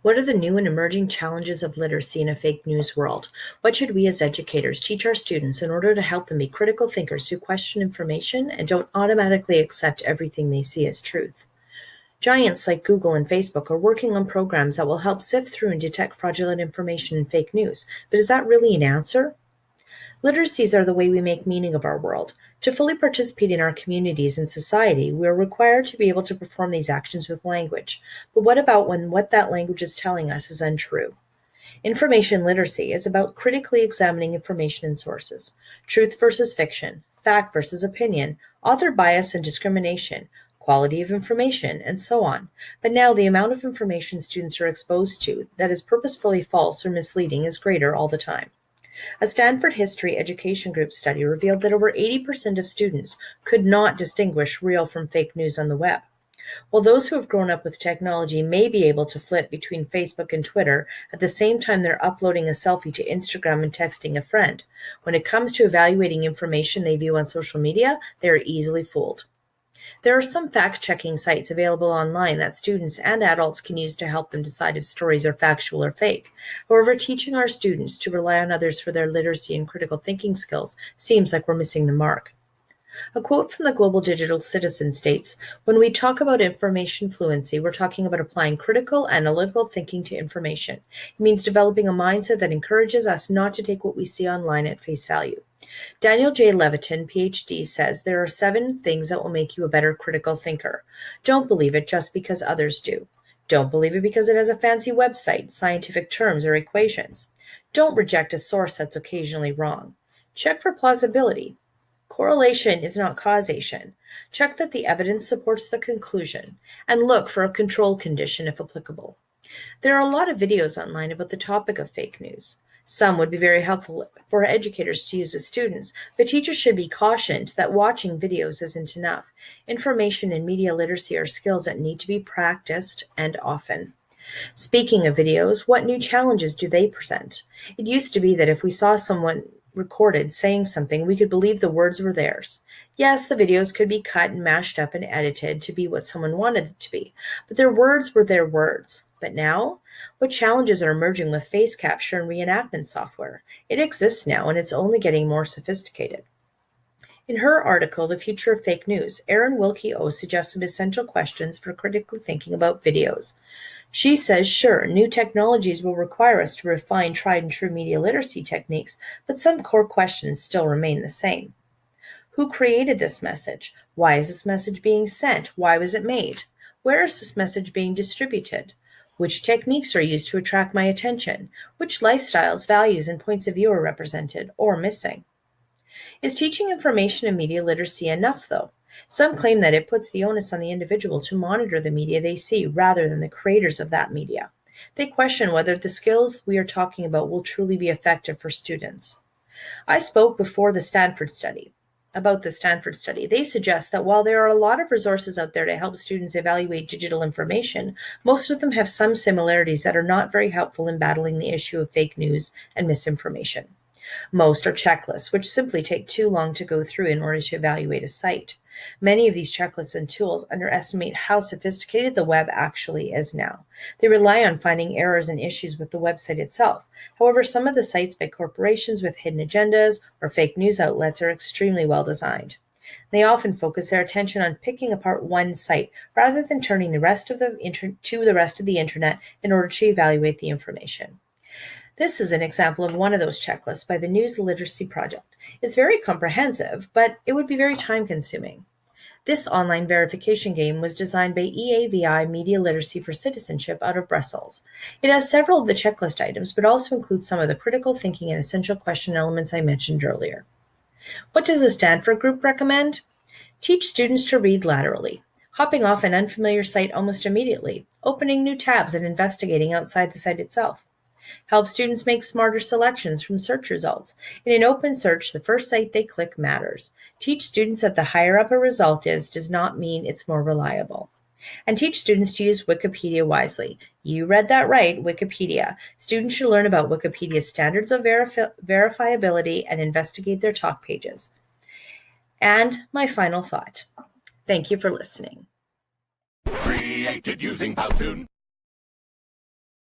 What are the new and emerging challenges of literacy in a fake news world? What should we as educators teach our students in order to help them be critical thinkers who question information and don't automatically accept everything they see as truth? Giants like Google and Facebook are working on programs that will help sift through and detect fraudulent information and fake news, but is that really an answer? Literacies are the way we make meaning of our world. To fully participate in our communities and society, we are required to be able to perform these actions with language. But what about when what that language is telling us is untrue? Information literacy is about critically examining information and sources, truth versus fiction, fact versus opinion, author bias and discrimination, quality of information, and so on. But now the amount of information students are exposed to that is purposefully false or misleading is greater all the time. A Stanford History Education Group study revealed that over 80% of students could not distinguish real from fake news on the web. While those who have grown up with technology may be able to flip between Facebook and Twitter at the same time they're uploading a selfie to Instagram and texting a friend, when it comes to evaluating information they view on social media, they are easily fooled. There are some fact-checking sites available online that students and adults can use to help them decide if stories are factual or fake. However, teaching our students to rely on others for their literacy and critical thinking skills seems like we're missing the mark. A quote from the Global Digital Citizen states, "When we talk about information fluency, we're talking about applying critical, analytical thinking to information. It means developing a mindset that encourages us not to take what we see online at face value." Daniel J. Levitin, PhD, says there are 7 things that will make you a better critical thinker. Don't believe it just because others do. Don't believe it because it has a fancy website, scientific terms, or equations. Don't reject a source that's occasionally wrong. Check for plausibility. Correlation is not causation. Check that the evidence supports the conclusion, and look for a control condition if applicable. There are a lot of videos online about the topic of fake news. Some would be very helpful for educators to use with students, but teachers should be cautioned that watching videos isn't enough. Information and media literacy are skills that need to be practiced and often. Speaking of videos, what new challenges do they present? It used to be that if we saw someone recorded saying something, we could believe the words were theirs. Yes, the videos could be cut and mashed up and edited to be what someone wanted it to be, but their words were their words. But now, what challenges are emerging with face capture and reenactment software? It exists now, and it's only getting more sophisticated. In her article, The Future of Fake News, Erin Wilkie-O suggests some essential questions for critically thinking about videos. She says, sure, new technologies will require us to refine tried and true media literacy techniques, but some core questions still remain the same. Who created this message? Why is this message being sent? Why was it made? Where is this message being distributed? Which techniques are used to attract my attention? Which lifestyles, values, and points of view are represented or missing? Is teaching information and media literacy enough, though? Some claim that it puts the onus on the individual to monitor the media they see rather than the creators of that media. They question whether the skills we are talking about will truly be effective for students. I spoke before about the Stanford study. They suggest that while there are a lot of resources out there to help students evaluate digital information, most of them have some similarities that are not very helpful in battling the issue of fake news and misinformation. Most are checklists, which simply take too long to go through in order to evaluate a site. Many of these checklists and tools underestimate how sophisticated the web actually is now. They rely on finding errors and issues with the website itself. However, some of the sites by corporations with hidden agendas or fake news outlets are extremely well designed. They often focus their attention on picking apart one site rather than turning to the rest of the internet in order to evaluate the information. This is an example of one of those checklists by the News Literacy Project. It's very comprehensive, but it would be very time-consuming. This online verification game was designed by EAVI Media Literacy for Citizenship out of Brussels. It has several of the checklist items, but also includes some of the critical thinking and essential question elements I mentioned earlier. What does the Stanford Group recommend? Teach students to read laterally, hopping off an unfamiliar site almost immediately, opening new tabs and investigating outside the site itself. Help students make smarter selections from search results. In an open search, the first site they click matters. Teach students that the higher up a result is does not mean it's more reliable. And teach students to use Wikipedia wisely. You read that right, Wikipedia. Students should learn about Wikipedia's standards of verifiability and investigate their talk pages. And my final thought. Thank you for listening. Created using Powtoon.